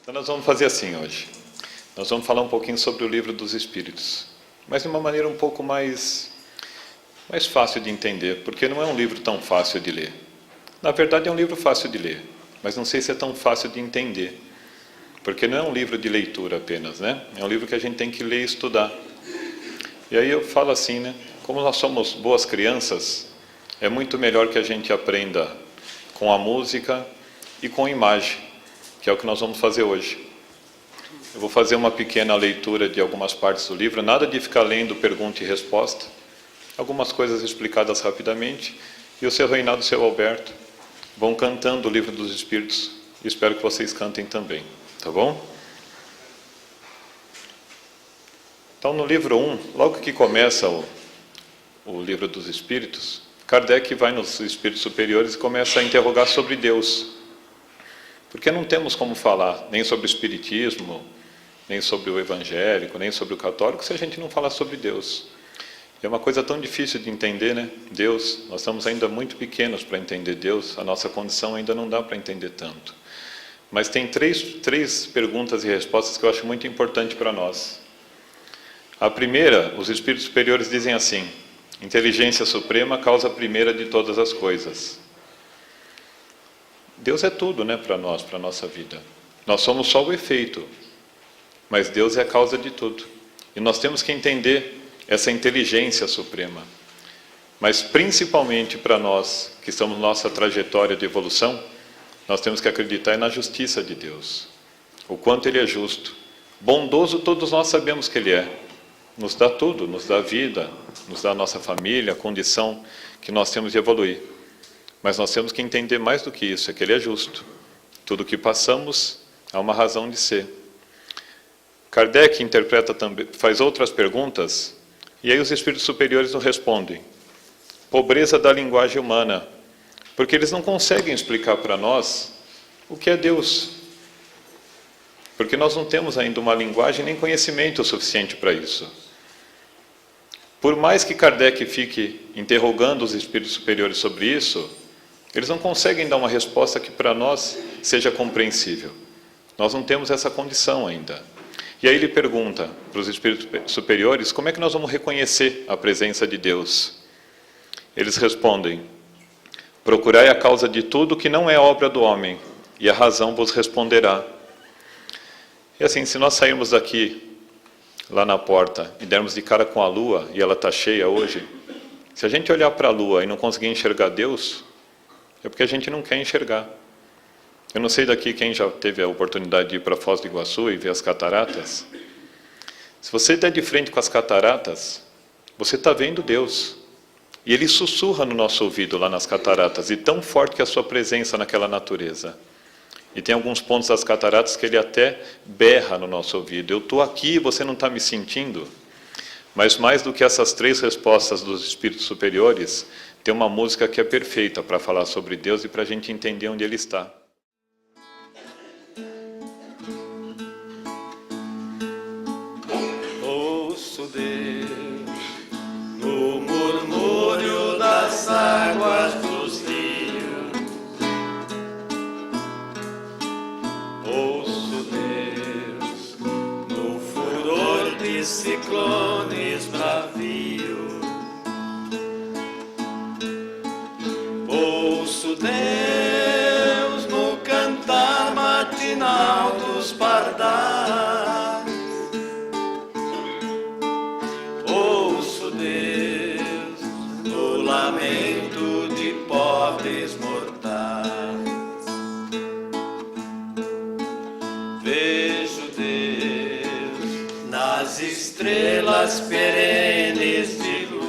Então nós vamos fazer assim hoje. Nós vamos falar um pouquinho sobre o Livro dos Espíritos, mas de uma maneira um pouco mais fácil de entender, porque não é um livro tão fácil de ler. Na verdade é um livro fácil de ler, mas não sei se é tão fácil de entender, porque não é um livro de leitura apenas, né? É um livro que a gente tem que ler e estudar. E aí eu falo assim, né? Como nós somos boas crianças, é muito melhor que a gente aprenda com a música e com a imagem, que é o que nós vamos fazer hoje. Eu vou fazer uma pequena leitura de algumas partes do livro, nada de ficar lendo pergunta e resposta, algumas coisas explicadas rapidamente, e o seu Reinaldo e o seu Alberto vão cantando o Livro dos Espíritos, e espero que vocês cantem também, tá bom? Então no livro 1, logo que começa o Livro dos Espíritos, Kardec vai nos Espíritos Superiores e começa a interrogar sobre Deus. Porque não temos como falar nem sobre o Espiritismo, nem sobre o evangélico, nem sobre o católico, se a gente não falar sobre Deus. É uma coisa tão difícil de entender, né? Deus, nós estamos ainda muito pequenos para entender Deus, a nossa condição ainda não dá para entender tanto. Mas tem três perguntas e respostas que eu acho muito importante para nós. A primeira, os Espíritos Superiores dizem assim: inteligência suprema, causa primeira de todas as coisas. Deus é tudo, né, para nós, para a nossa vida. Nós somos só o efeito, mas Deus é a causa de tudo. E nós temos que entender essa inteligência suprema. Mas principalmente para nós, que estamos na nossa trajetória de evolução, nós temos que acreditar na justiça de Deus. O quanto Ele é justo. Bondoso todos nós sabemos que Ele é. Nos dá tudo, nos dá vida, nos dá a nossa família, a condição que nós temos de evoluir. Mas nós temos que entender mais do que isso, é que Ele é justo. Tudo que passamos há uma razão de ser. Kardec interpreta também, faz outras perguntas, e aí os Espíritos Superiores não respondem. Pobreza da linguagem humana, porque eles não conseguem explicar para nós o que é Deus. Porque nós não temos ainda uma linguagem nem conhecimento suficiente para isso. Por mais que Kardec fique interrogando os Espíritos Superiores sobre isso, eles não conseguem dar uma resposta que para nós seja compreensível. Nós não temos essa condição ainda. E aí ele pergunta para os Espíritos Superiores como é que nós vamos reconhecer a presença de Deus. Eles respondem: procurai a causa de tudo que não é obra do homem, e a razão vos responderá. E assim, se nós sairmos daqui, lá na porta, e dermos de cara com a lua, e ela está cheia hoje, se a gente olhar para a lua e não conseguir enxergar Deus, é porque a gente não quer enxergar. Eu não sei daqui quem já teve a oportunidade de ir para Foz do Iguaçu e ver as cataratas. Se você der de frente com as cataratas, você está vendo Deus. E Ele sussurra no nosso ouvido lá nas cataratas, e tão forte que a sua presença naquela natureza. E tem alguns pontos das cataratas que Ele até berra no nosso ouvido. Eu estou aqui e você não está me sentindo? Mas mais do que essas três respostas dos Espíritos Superiores, tem uma música que é perfeita para falar sobre Deus e para a gente entender onde Ele está. Ouço Deus no murmúrio das águas dos rios. Ouço Deus no furor de ciclones bravios. Ouço Deus no cantar matinal dos pardais. Ouço Deus no lamento de pobres mortais. Vejo Deus nas estrelas perenes de luz.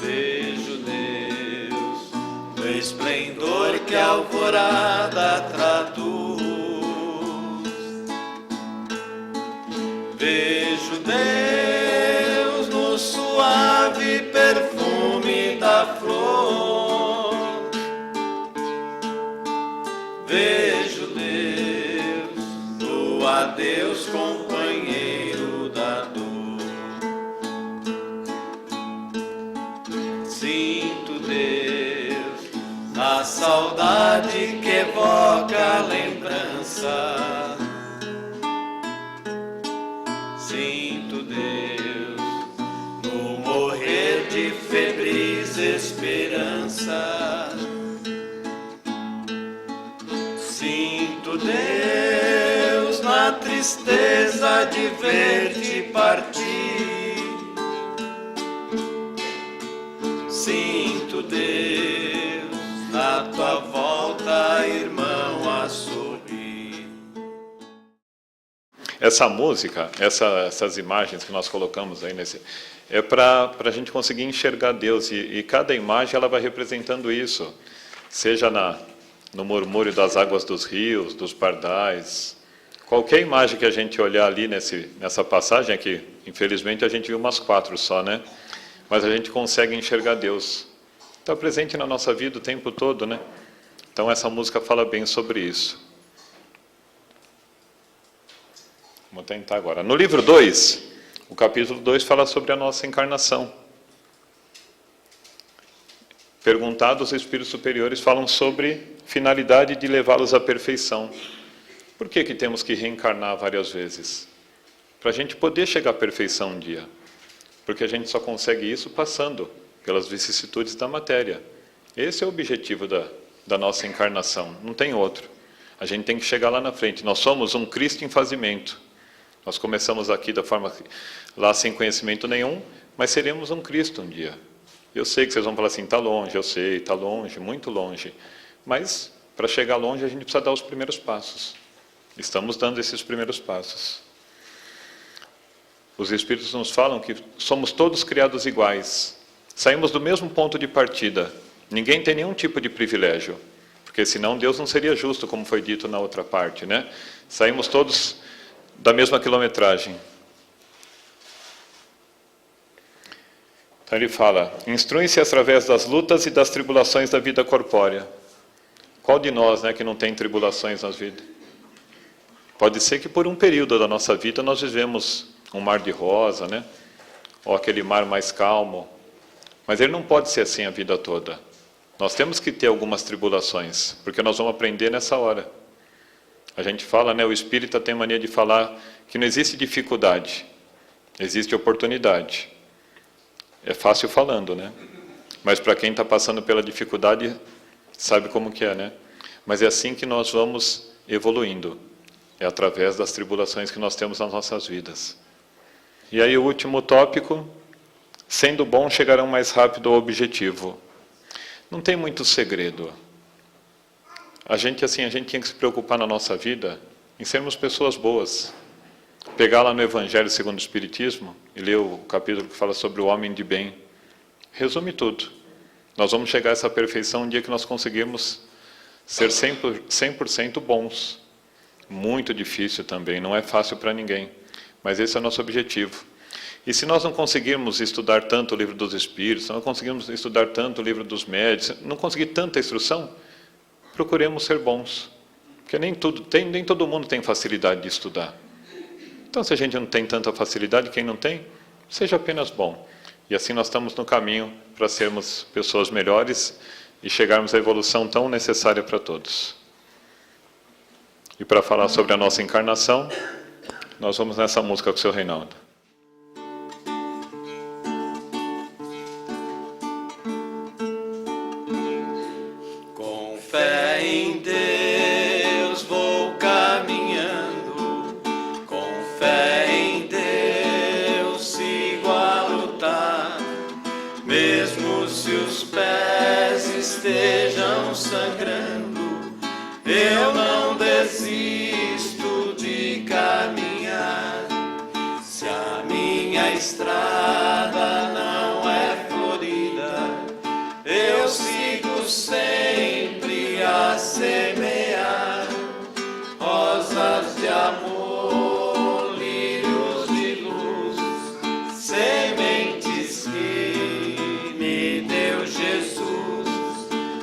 Vejo Deus no esplendor que a alvorada traduz. Vejo Deus no suave perfume da flor. Vejo Deus no adeus companheiro da dor. Sinto Deus na saudade cidade que evoca lembrança. Sinto Deus no morrer de febris esperança. Sinto Deus na tristeza de ver-te partir. Sinto Deus na tua volta, irmão, a sorrir. Essa música, essas imagens que nós colocamos aí é para a gente conseguir enxergar Deus, e cada imagem ela vai representando isso, seja no murmúrio das águas dos rios, dos pardais, qualquer imagem que a gente olhar ali nessa passagem aqui, infelizmente a gente viu umas 4 só, né? Mas a gente consegue enxergar Deus. Está presente na nossa vida o tempo todo, né? Então essa música fala bem sobre isso. Vamos tentar agora. No livro 2, o capítulo 2 fala sobre a nossa encarnação. Perguntados, os espíritos superiores falam sobre finalidade de levá-los à perfeição. Por que temos que reencarnar várias vezes? Para a gente poder chegar à perfeição um dia. Porque a gente só consegue isso passando pelas vicissitudes da matéria. Esse é o objetivo da nossa encarnação, não tem outro. A gente tem que chegar lá na frente. Nós somos um Cristo em fazimento. Nós começamos aqui da forma lá sem conhecimento nenhum, mas seremos um Cristo um dia. Eu sei que vocês vão falar assim, está longe, eu sei, está longe, muito longe. Mas para chegar longe a gente precisa dar os primeiros passos. Estamos dando esses primeiros passos. Os Espíritos nos falam que somos todos criados iguais. Saímos do mesmo ponto de partida. Ninguém tem nenhum tipo de privilégio. Porque senão Deus não seria justo, como foi dito na outra parte, né? Saímos todos da mesma quilometragem. Então ele fala, instrui-se através das lutas e das tribulações da vida corpórea. Qual de nós, né, que não tem tribulações na vida? Pode ser que por um período da nossa vida nós vivemos um mar de rosa, né? Ou aquele mar mais calmo. Mas ele não pode ser assim a vida toda. Nós temos que ter algumas tribulações, porque nós vamos aprender nessa hora. A gente fala, né? O espírita tem mania de falar que não existe dificuldade, existe oportunidade. É fácil falando, né? Mas para quem está passando pela dificuldade, sabe como que é, né? Mas é assim que nós vamos evoluindo. É através das tribulações que nós temos nas nossas vidas. E aí o último tópico, sendo bom, chegarão mais rápido ao objetivo. Não tem muito segredo. A gente tinha que se preocupar na nossa vida em sermos pessoas boas. Pegar lá no Evangelho segundo o Espiritismo e ler o capítulo que fala sobre o homem de bem. Resume tudo. Nós vamos chegar a essa perfeição um dia que nós conseguirmos ser 100% bons. Muito difícil também, não é fácil para ninguém. Mas esse é o nosso objetivo. E se nós não conseguirmos estudar tanto o livro dos Espíritos, se não conseguirmos estudar tanto o livro dos médios, não conseguir tanta instrução, procuremos ser bons. Porque nem todo mundo tem facilidade de estudar. Então, se a gente não tem tanta facilidade, quem não tem, seja apenas bom. E assim nós estamos no caminho para sermos pessoas melhores e chegarmos à evolução tão necessária para todos. E para falar sobre a nossa encarnação, nós vamos nessa música com o seu Reinaldo. Com fé em Deus vou caminhando, com fé em Deus sigo a lutar, mesmo se os pés estejam sangrando, eu não desisto de caminhar. Se a minha estrada não é florida, eu sigo sempre a semear rosas de amor, lírios de luz, sementes que me deu Jesus,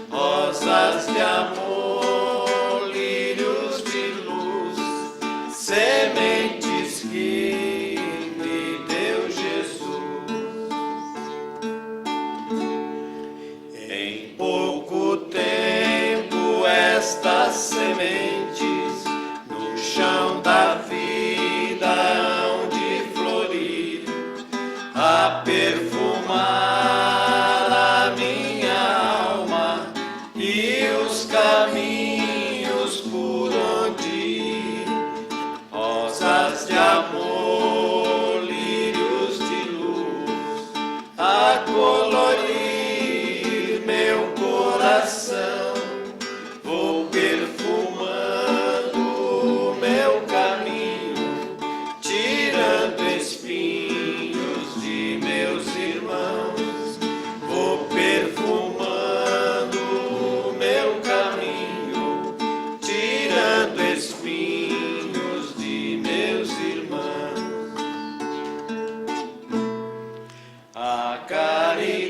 rosas de amor, lírios de luz, sementes que me deu Jesus. meus caminhos por onde ir, rosas de amor, lírios de luz, a colorir meu coração. Vou perfumando o meu caminho, tirando espinhos de meus irmãos. Vou perfumando o meu caminho, tirando espinhos de meus irmãos. A caridade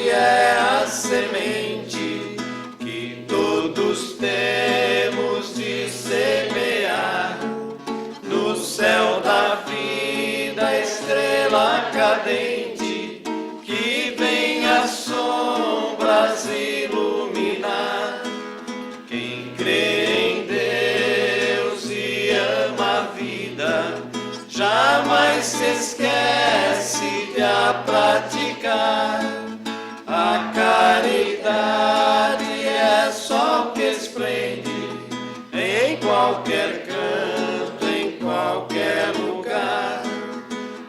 é a semente que todos temos de semear. No céu da vida, estrela cadente, que vem as sombras iluminar. Quem crê em Deus e ama a vida, jamais se esquece de a praticar. A caridade é sol que esplende em qualquer canto, em qualquer lugar.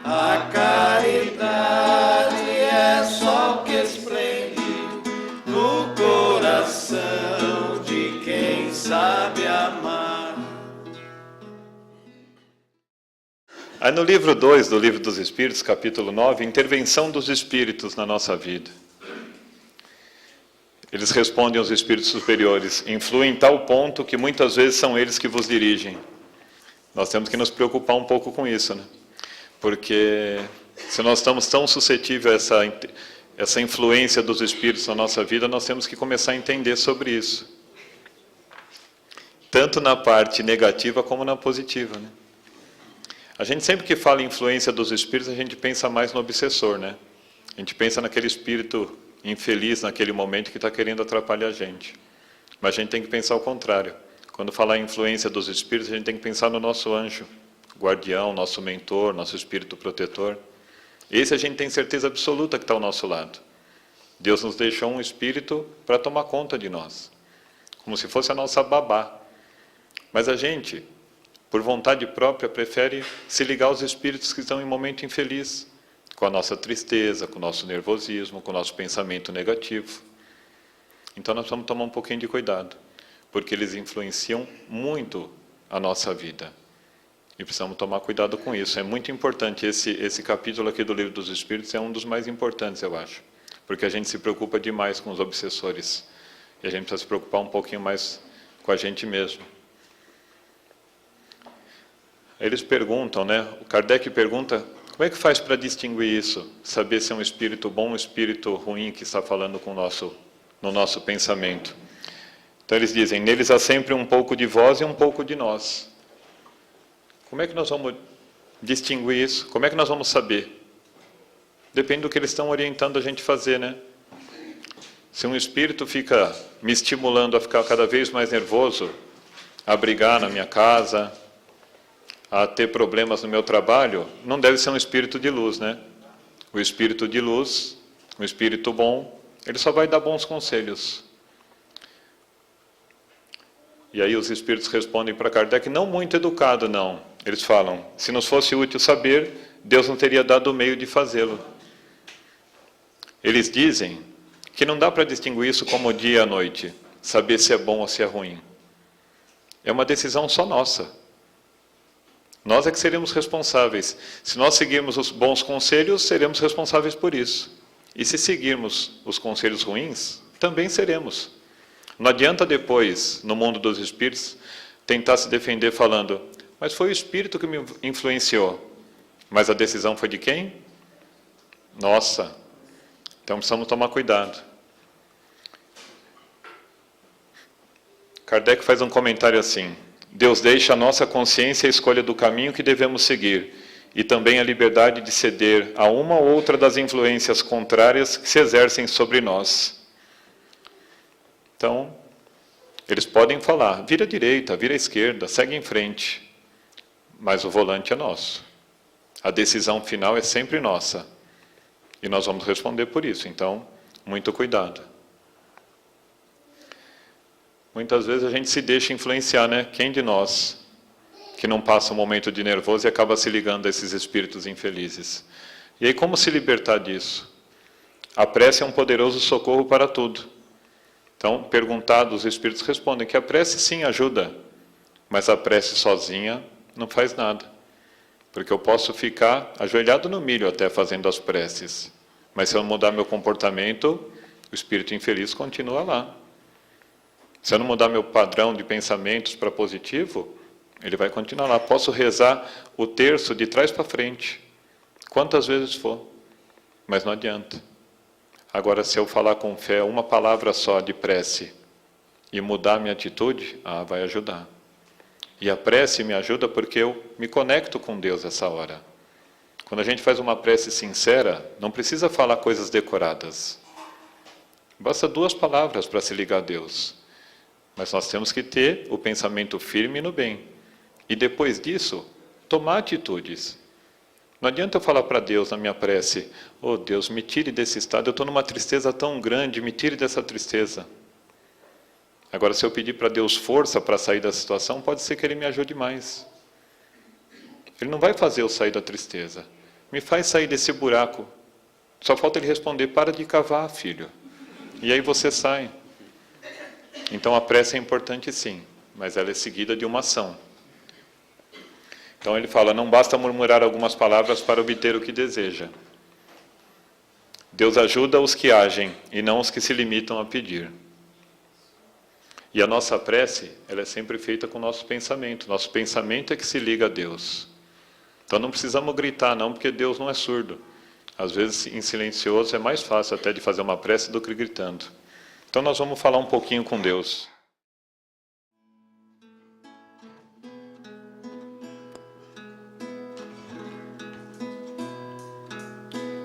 A caridade é sol que esplende no coração de quem sabe amar. Aí no livro 2 do Livro dos Espíritos, capítulo 9, intervenção dos espíritos na nossa vida. Eles respondem aos espíritos superiores, influem em tal ponto que muitas vezes são eles que vos dirigem. Nós temos que nos preocupar um pouco com isso, né? Porque se nós estamos tão suscetíveis a essa influência dos espíritos na nossa vida, nós temos que começar a entender sobre isso. Tanto na parte negativa como na positiva, né? A gente sempre que fala em influência dos espíritos, a gente pensa mais no obsessor, né? A gente pensa naquele espírito infeliz naquele momento que está querendo atrapalhar a gente. Mas a gente tem que pensar o contrário. Quando falar em influência dos espíritos, a gente tem que pensar no nosso anjo, guardião, nosso mentor, nosso espírito protetor. Esse a gente tem certeza absoluta que está ao nosso lado. Deus nos deixou um espírito para tomar conta de nós, como se fosse a nossa babá. Mas a gente, por vontade própria, prefere se ligar aos espíritos que estão em momento infeliz, com a nossa tristeza, com o nosso nervosismo, com o nosso pensamento negativo. Então nós vamos tomar um pouquinho de cuidado, porque eles influenciam muito a nossa vida. E precisamos tomar cuidado com isso. É muito importante, esse capítulo aqui do Livro dos Espíritos é um dos mais importantes, eu acho. Porque a gente se preocupa demais com os obsessores. E a gente precisa se preocupar um pouquinho mais com a gente mesmo. Eles perguntam, né? O Kardec pergunta, como é que faz para distinguir isso? Saber se é um espírito bom ou um espírito ruim que está falando no nosso pensamento. Então eles dizem, neles há sempre um pouco de vós e um pouco de nós. Como é que nós vamos distinguir isso? Como é que nós vamos saber? Depende do que eles estão orientando a gente fazer, né? Se um espírito fica me estimulando a ficar cada vez mais nervoso, a brigar na minha casa, a ter problemas no meu trabalho, não deve ser um espírito de luz, né? O espírito de luz, um espírito bom, ele só vai dar bons conselhos. E aí os espíritos respondem para Kardec, não muito educado, não. Eles falam, se nos fosse útil saber, Deus não teria dado o meio de fazê-lo. Eles dizem que não dá para distinguir isso como dia e noite, saber se é bom ou se é ruim. É uma decisão só nossa. Nós é que seremos responsáveis. Se nós seguirmos os bons conselhos, seremos responsáveis por isso. E se seguirmos os conselhos ruins, também seremos. Não adianta depois, no mundo dos espíritos, tentar se defender falando, mas foi o espírito que me influenciou. Mas a decisão foi de quem? Nossa. Então precisamos tomar cuidado. Kardec faz um comentário assim, Deus deixa a nossa consciência a escolha do caminho que devemos seguir e também a liberdade de ceder a uma ou outra das influências contrárias que se exercem sobre nós. Então, eles podem falar, vira à direita, vira à esquerda, segue em frente, mas o volante é nosso. A decisão final é sempre nossa e nós vamos responder por isso, então, muito cuidado. Muitas vezes a gente se deixa influenciar, né? Quem de nós que não passa um momento de nervoso e acaba se ligando a esses espíritos infelizes? E aí, como se libertar disso? A prece é um poderoso socorro para tudo. Então, perguntados, os espíritos respondem que a prece sim ajuda, mas a prece sozinha não faz nada. Porque eu posso ficar ajoelhado no milho até fazendo as preces, mas se eu não mudar meu comportamento, o espírito infeliz continua lá. Se eu não mudar meu padrão de pensamentos para positivo, ele vai continuar lá. Posso rezar o terço de trás para frente, quantas vezes for, mas não adianta. Agora, se eu falar com fé uma palavra só de prece e mudar minha atitude, vai ajudar. E a prece me ajuda porque eu me conecto com Deus essa hora. Quando a gente faz uma prece sincera, não precisa falar coisas decoradas. Basta 2 palavras para se ligar a Deus. Mas nós temos que ter o pensamento firme no bem. E depois disso, tomar atitudes. Não adianta eu falar para Deus na minha prece, oh Deus, me tire desse estado, eu estou numa tristeza tão grande, me tire dessa tristeza. Agora, se eu pedir para Deus força para sair da situação, pode ser que Ele me ajude mais. Ele não vai fazer eu sair da tristeza. Me faz sair desse buraco. Só falta Ele responder, para de cavar, filho. E aí você sai. Então a prece é importante sim, mas ela é seguida de uma ação. Então ele fala, não basta murmurar algumas palavras para obter o que deseja. Deus ajuda os que agem e não os que se limitam a pedir. E a nossa prece, ela é sempre feita com o nosso pensamento. Nosso pensamento é que se liga a Deus. Então não precisamos gritar não, porque Deus não é surdo. Às vezes em silencioso é mais fácil até de fazer uma prece do que gritando. Então nós vamos falar um pouquinho com Deus.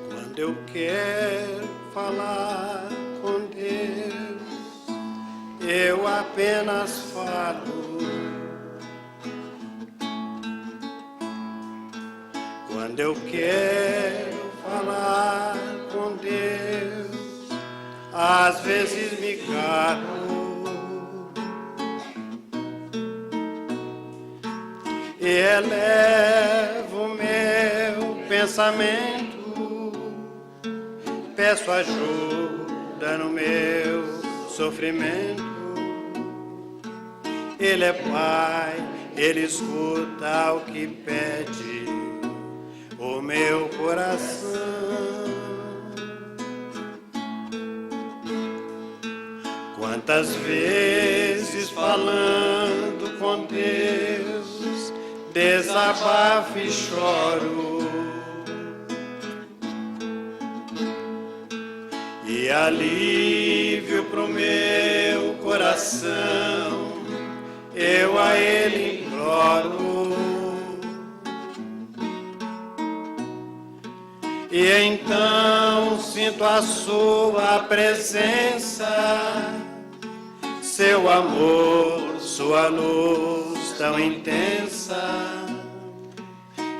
Quando eu quero falar com Deus, eu apenas falo. Quando eu quero falar com Deus, às vezes me calo e elevo meu pensamento, peço ajuda no meu sofrimento. Ele é Pai, Ele escuta o que pede o meu coração. Quantas vezes falando com Deus, desabafo e choro, e alívio pro meu coração eu a Ele imploro. E então sinto a sua presença, seu amor, sua luz tão intensa,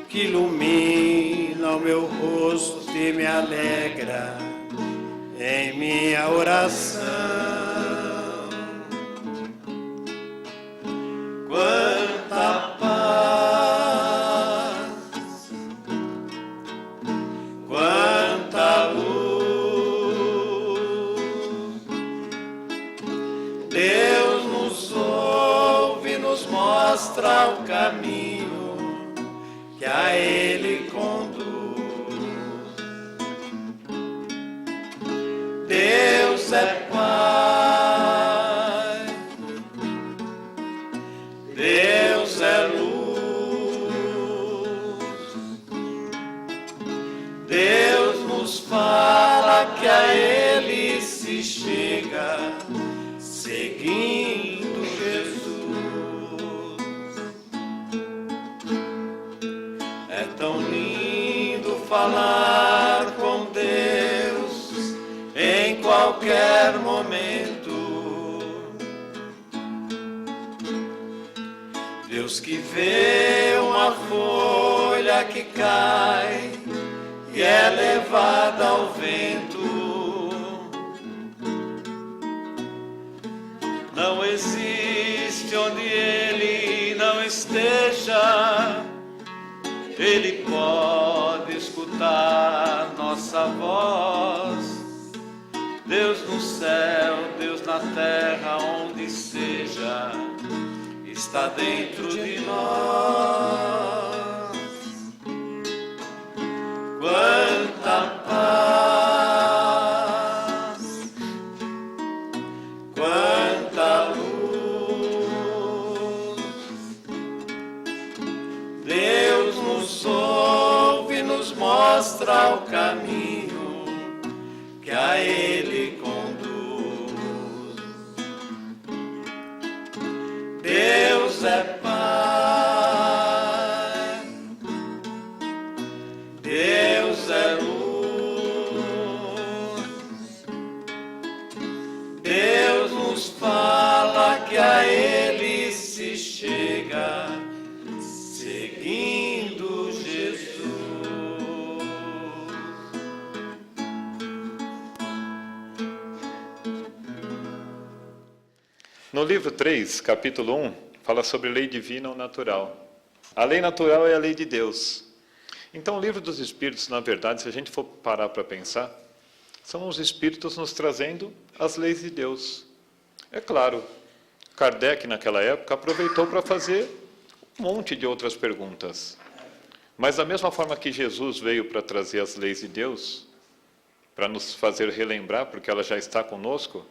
que ilumina o meu rosto e me alegra em minha oração. Quanta paz, quanta luz, Deus nos ouve, nos mostra o caminho que a Ele conduz. Deus é Pai, Deus é luz, Deus nos fala que a Ele se chega seguindo Jesus. É tão lindo falar com Deus em qualquer momento. Deus que vê uma folha que cai e é levada ao vento, Não existe onde Ele não esteja. Ele pode escutar nossa voz. Deus no céu, Deus na terra, onde seja, está dentro de nós. Quanta paz, quanta luz. Deus nos ouve, nos mostra o caminho que a Ele conduz. Deus é Pai, Deus é luz. Deus nos fala que a Ele se chega, seguindo Jesus. No livro 3, capítulo 1, fala sobre lei divina ou natural. A lei natural é a lei de Deus. Então, o livro dos Espíritos, na verdade, se a gente for parar para pensar, são os Espíritos nos trazendo as leis de Deus. É claro, Kardec, naquela época, aproveitou para fazer um monte de outras perguntas. Mas, da mesma forma que Jesus veio para trazer as leis de Deus, para nos fazer relembrar, porque ela já está conosco,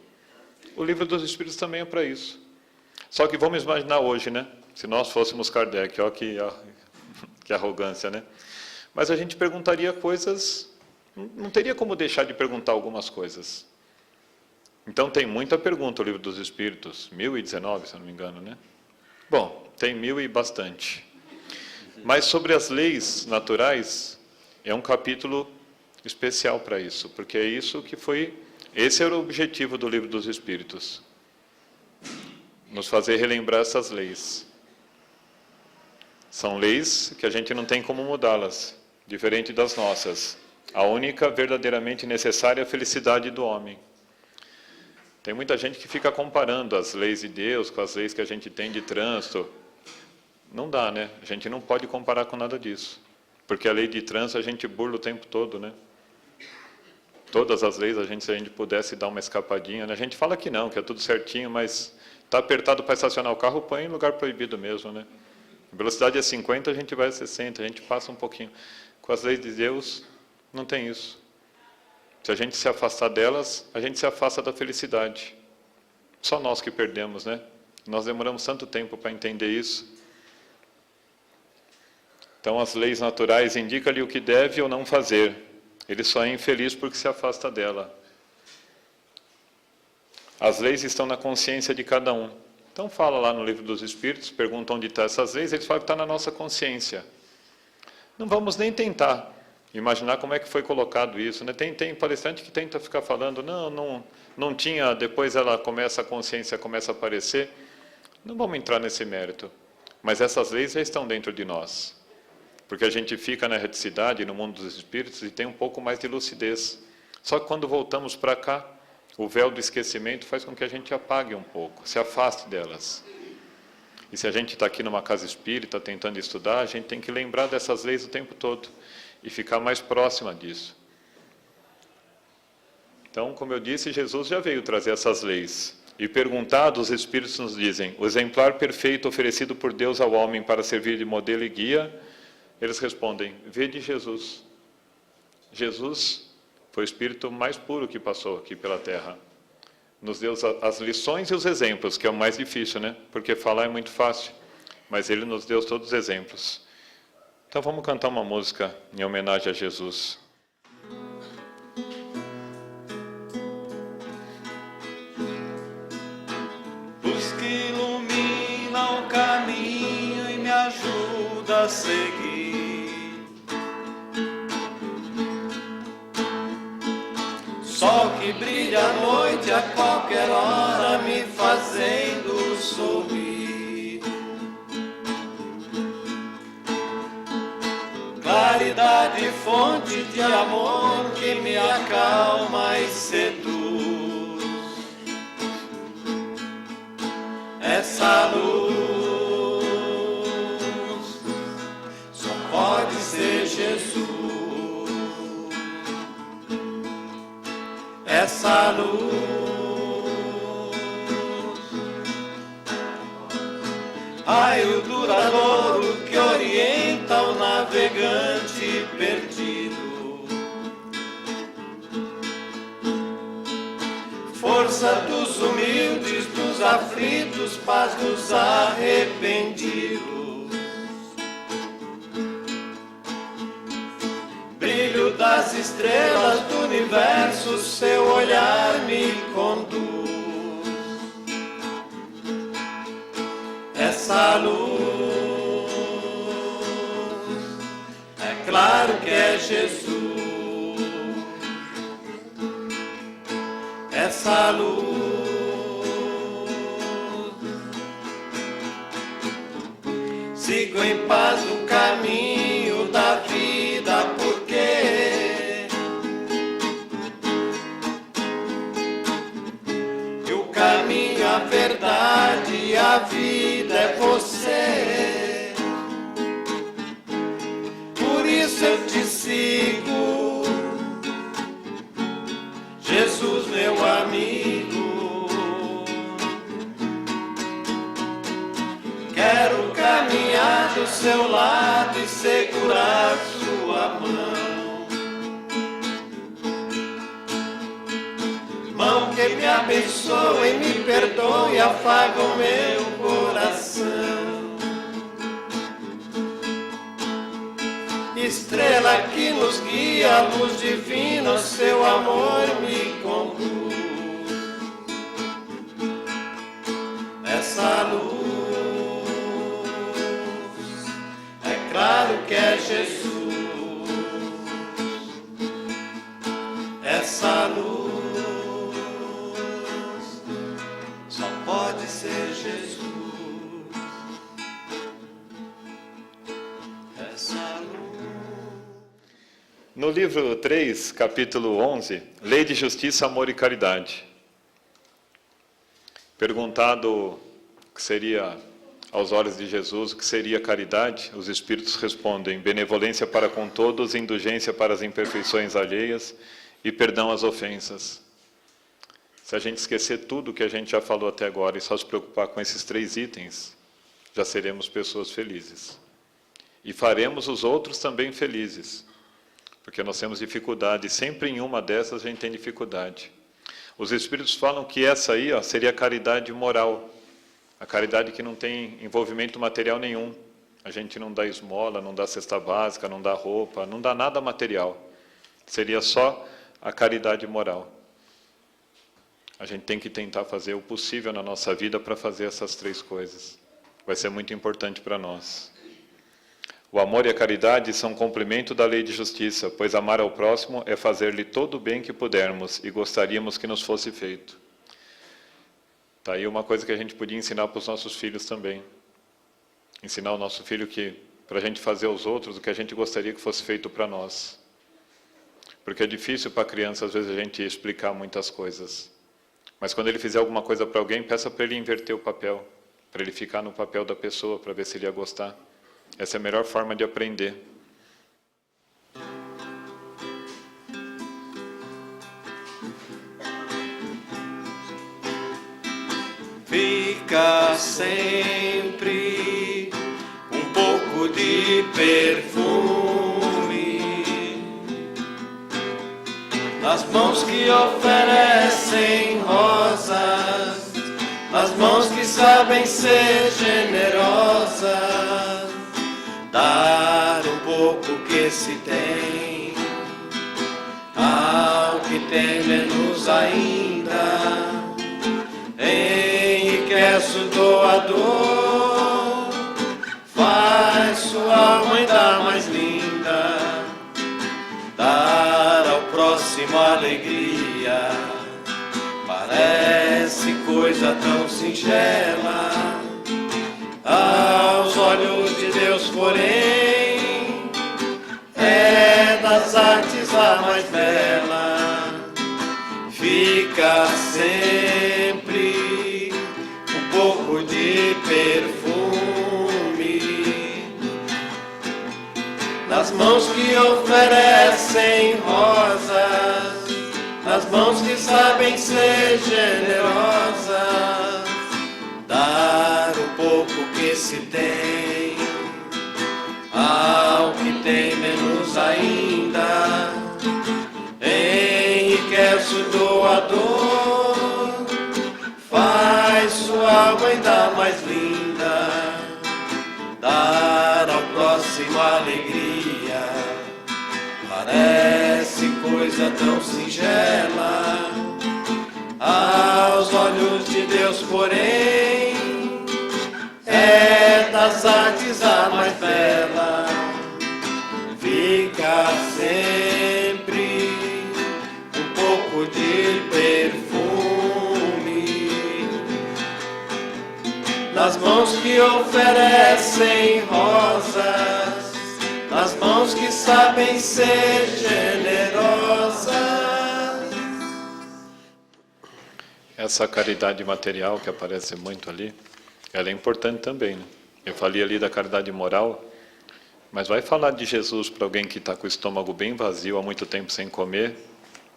o livro dos Espíritos também é para isso. Só que vamos imaginar hoje, né? Se nós fôssemos Kardec, olha que arrogância, né? Mas a gente perguntaria coisas, não teria como deixar de perguntar algumas coisas. Então tem muita pergunta o livro dos Espíritos, 1019, se eu não me engano, né? Bom, tem 1000 e bastante. Mas sobre as leis naturais, é um capítulo especial para isso, porque é isso que foi... Esse era o objetivo do livro dos Espíritos. Nos fazer relembrar essas leis. São leis que a gente não tem como mudá-las, diferente das nossas. A única verdadeiramente necessária é a felicidade do homem. Tem muita gente que fica comparando as leis de Deus com as leis que a gente tem de trânsito. Não dá, né? A gente não pode comparar com nada disso. Porque a lei de trânsito a gente burla o tempo todo, né? Todas as leis, se a gente pudesse dar uma escapadinha, né? A gente fala que não, que é tudo certinho, mas está apertado para estacionar o carro, põe em lugar proibido mesmo, né? A velocidade é 50, a gente vai a 60, a gente passa um pouquinho. Com as leis de Deus, não tem isso. Se a gente se afastar delas, a gente se afasta da felicidade. Só nós que perdemos, né? Nós demoramos tanto tempo para entender isso. Então, as leis naturais indicam-lhe o que deve ou não fazer. Ele só é infeliz porque se afasta dela. As leis estão na consciência de cada um. Então fala lá no livro dos Espíritos, pergunta onde estão essas leis, eles falam que está na nossa consciência. Não vamos nem tentar imaginar como é que foi colocado isso, né? Tem palestrante que tenta ficar falando, não tinha, depois a consciência começa a aparecer. Não vamos entrar nesse mérito. Mas essas leis já estão dentro de nós. Porque a gente fica na erraticidade, no mundo dos espíritos, e tem um pouco mais de lucidez. Só que quando voltamos para cá, o véu do esquecimento faz com que a gente apague um pouco, se afaste delas. E se a gente está aqui numa casa espírita, tentando estudar, a gente tem que lembrar dessas leis o tempo todo, e ficar mais próxima disso. Então, como eu disse, Jesus já veio trazer essas leis. E perguntados, os espíritos nos dizem, o exemplar perfeito oferecido por Deus ao homem para servir de modelo e guia, eles respondem, vede Jesus. Jesus foi o espírito mais puro que passou aqui pela Terra. Nos deu as lições e os exemplos, que é o mais difícil, né? Porque falar é muito fácil, mas ele nos deu todos os exemplos. Então vamos cantar uma música em homenagem a Jesus. Luz que ilumina o caminho e me ajuda a seguir. Sol que brilha à noite a qualquer hora, me fazendo sorrir. Claridade, fonte de amor que me acalma e seduz. essa luz só pode ser Jesus. Essa luz, raio duradouro que orienta o navegante perdido, força dos humildes, dos aflitos, paz dos arrependidos, brilho das estrelas do universo, seu olhar me conduz. Essa luz, é claro que é Jesus. Essa luz, sigo em paz o caminho da vida, porque o caminho, a verdade e a vida é você. Por isso eu te sigo, Jesus, meu amigo. Quero caminhar do seu lado e segurar sua mão, mão que me abençoa e me perdoa e afaga o meu coração. Estrela que nos guia, luz divina, o seu amor me conduz. Essa luz, é claro que é Jesus. Essa luz só pode ser Jesus. Essa luz. No livro 3, capítulo 11, Lei de Justiça, Amor e Caridade. Perguntado o que seria, aos olhos de Jesus, o que seria caridade, os Espíritos respondem: benevolência para com todos, indulgência para as imperfeições alheias e perdão às ofensas. Se a gente esquecer tudo que a gente já falou até agora e só se preocupar com esses 3 itens, já seremos pessoas felizes. E faremos os outros também felizes, porque nós temos dificuldade, sempre em uma dessas a gente tem dificuldade. Os Espíritos falam que essa aí seria a caridade moral, a caridade que não tem envolvimento material nenhum. A gente não dá esmola, não dá cesta básica, não dá roupa, não dá nada material. Seria só a caridade moral. A gente tem que tentar fazer o possível na nossa vida para fazer essas 3 coisas. Vai ser muito importante para nós. O amor e a caridade são complemento da lei de justiça, pois amar ao próximo é fazer-lhe todo o bem que pudermos e gostaríamos que nos fosse feito. Está aí uma coisa que a gente podia ensinar para os nossos filhos também. Ensinar o nosso filho que, para a gente fazer aos outros o que a gente gostaria que fosse feito para nós. Porque é difícil para a criança, às vezes, a gente explicar muitas coisas. Mas quando ele fizer alguma coisa para alguém, peça para ele inverter o papel, para ele ficar no papel da pessoa, para ver se ele ia gostar. Essa é a melhor forma de aprender. Fica sempre um pouco de perfume nas mãos que oferecem rosas, nas mãos que sabem ser generosas. Dar um pouco que se tem ao que tem menos ainda, enriquece o doador, faz sua alma ainda mais linda. Dar ao próximo alegria parece coisa tão singela, aos olhos de Deus, porém, é das artes a mais bela. Fica sempre um pouco de perfume nas mãos que oferecem rosas, nas mãos que sabem ser generosas, dar o pouco que se tem ao que tem menos ainda, enriquece o doador, faz sua alma ainda mais linda, dar ao próximo alegria, parece coisa tão singela, aos olhos de Deus, porém, é das artes a mais bela, fica sempre um pouco de perfume nas mãos que oferecem rosas, nas mãos que sabem ser generosas. Essa caridade material que aparece muito ali, ela é importante também, né? Eu falei ali da caridade moral, mas vai falar de Jesus para alguém que está com o estômago bem vazio, há muito tempo sem comer,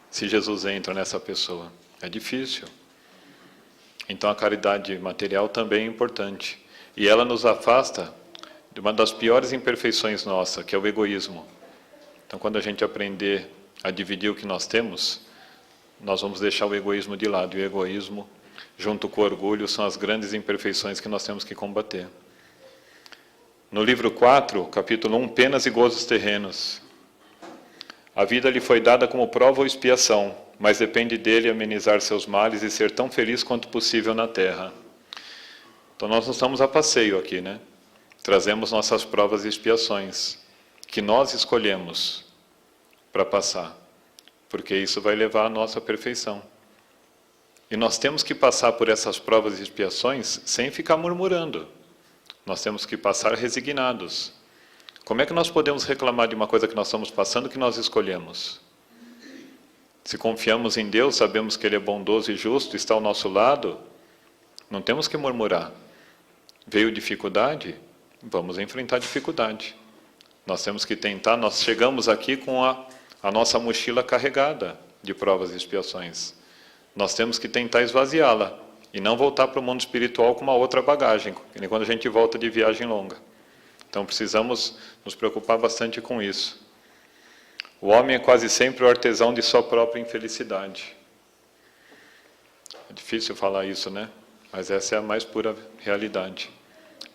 se Jesus entra nessa pessoa? É difícil. Então a caridade material também é importante. E ela nos afasta de uma das piores imperfeições nossa, que é o egoísmo. Então quando a gente aprender a dividir o que nós temos, nós vamos deixar o egoísmo de lado. E o egoísmo, junto com o orgulho, são as grandes imperfeições que nós temos que combater. No livro 4, capítulo 1, penas e gozos terrenos. A vida lhe foi dada como prova ou expiação, mas depende dele amenizar seus males e ser tão feliz quanto possível na terra. Então nós não estamos a passeio aqui, né? Trazemos nossas provas e expiações, que nós escolhemos para passar, porque isso vai levar à nossa perfeição. E nós temos que passar por essas provas e expiações sem ficar murmurando. Nós temos que passar resignados. Como é que nós podemos reclamar de uma coisa que nós estamos passando que nós escolhemos? Se confiamos em Deus, sabemos que Ele é bondoso e justo, está ao nosso lado, não temos que murmurar. Veio dificuldade? Vamos enfrentar a dificuldade. Nós temos que tentar, nós chegamos aqui com a nossa mochila carregada de provas e expiações. Nós temos que tentar esvaziá-la e não voltar para o mundo espiritual com uma outra bagagem, que nem quando a gente volta de viagem longa. Então precisamos nos preocupar bastante com isso. O homem é quase sempre o artesão de sua própria infelicidade. É difícil falar isso, né? Mas essa é a mais pura realidade.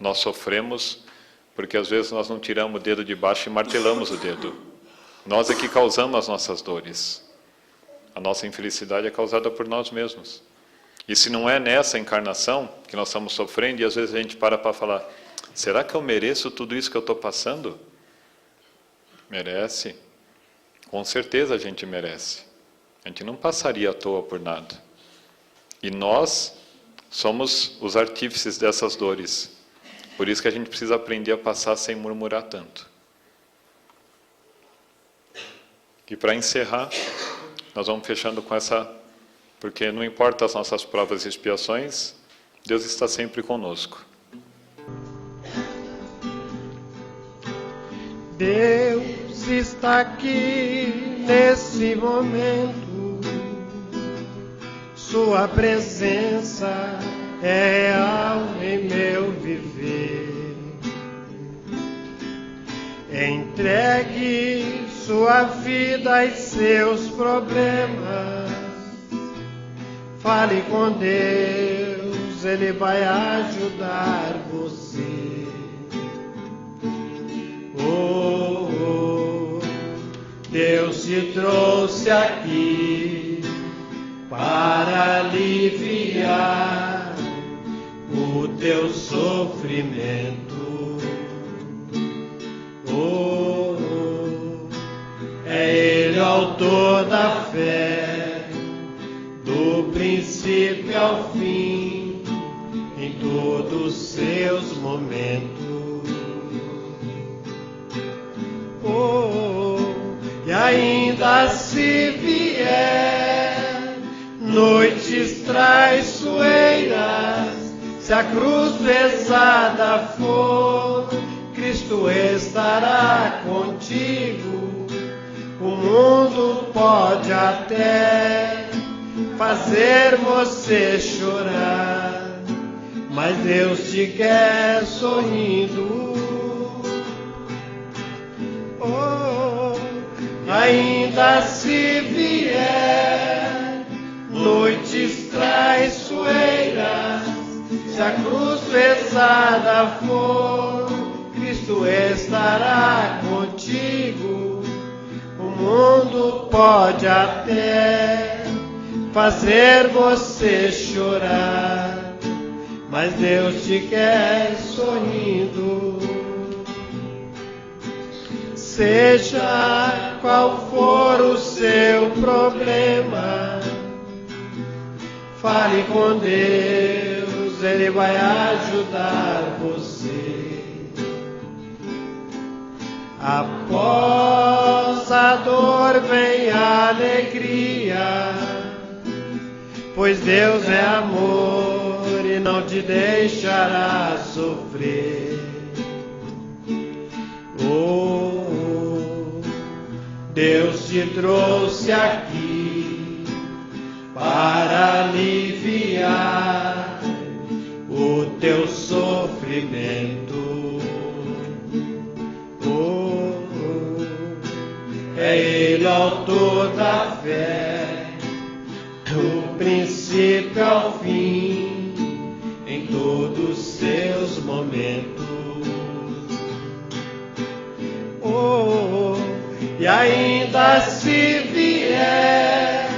Nós sofremos porque às vezes nós não tiramos o dedo de baixo e martelamos o dedo. Nós é que causamos as nossas dores. A nossa infelicidade é causada por nós mesmos. E se não é nessa encarnação que nós estamos sofrendo, e às vezes a gente para falar, será que eu mereço tudo isso que eu estou passando? Merece. Com certeza a gente merece. A gente não passaria à toa por nada. E nós somos os artífices dessas dores. Por isso que a gente precisa aprender a passar sem murmurar tanto. E para encerrar, nós vamos fechando com essa, porque não importa as nossas provas e expiações, Deus está sempre conosco. Deus está aqui nesse momento, Sua presença é real em meu viver. Entregue sua vida e seus problemas, fale com Deus, Ele vai ajudar você. Deus te trouxe aqui para aliviar o teu sofrimento. É Ele o autor da fé, do princípio ao fim, em todos os seus momentos. E ainda se vier noites traiçoeiras, Se a cruz pesada for, Cristo estará contigo. O mundo pode até fazer você chorar, mas Deus te quer sorrindo. Oh, ainda se vier noites traiçoeiras, se a cruz pesada for, Cristo estará contigo. O mundo pode até fazer você chorar, mas Deus te quer sorrindo. Seja qual for o seu problema, fale com Deus, Ele vai ajudar você. Após a dor vem a alegria, pois Deus é amor e não te deixará sofrer. Oh, Deus te trouxe aqui para aliviar o teu sofrimento. É Ele autor da fé, do princípio ao fim, em todos os seus momentos. Oh, e ainda se vier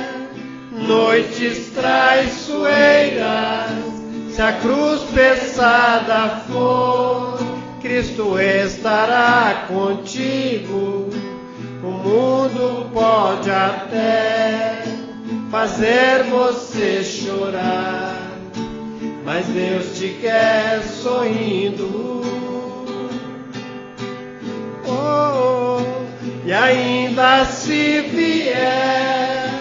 noites traiçoeiras, se a cruz pesada for, Cristo estará contigo. O mundo pode até fazer você chorar, mas Deus te quer sorrindo. Oh, e ainda se vier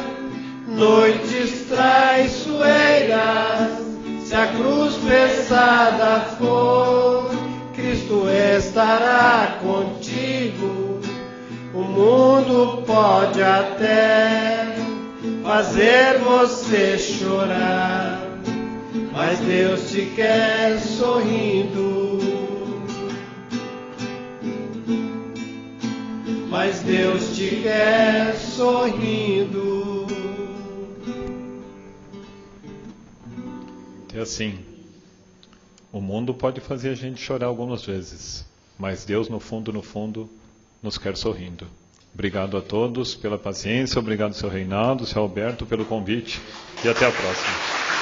noites traiçoeiras, se a cruz pesada for, Cristo estará contigo. O mundo pode até fazer você chorar, mas Deus te quer sorrindo. Mas Deus te quer sorrindo. É assim, o mundo pode fazer a gente chorar algumas vezes, mas Deus no fundo, nos quer sorrindo. Obrigado a todos pela paciência, obrigado seu Reinaldo, seu Alberto pelo convite e até a próxima.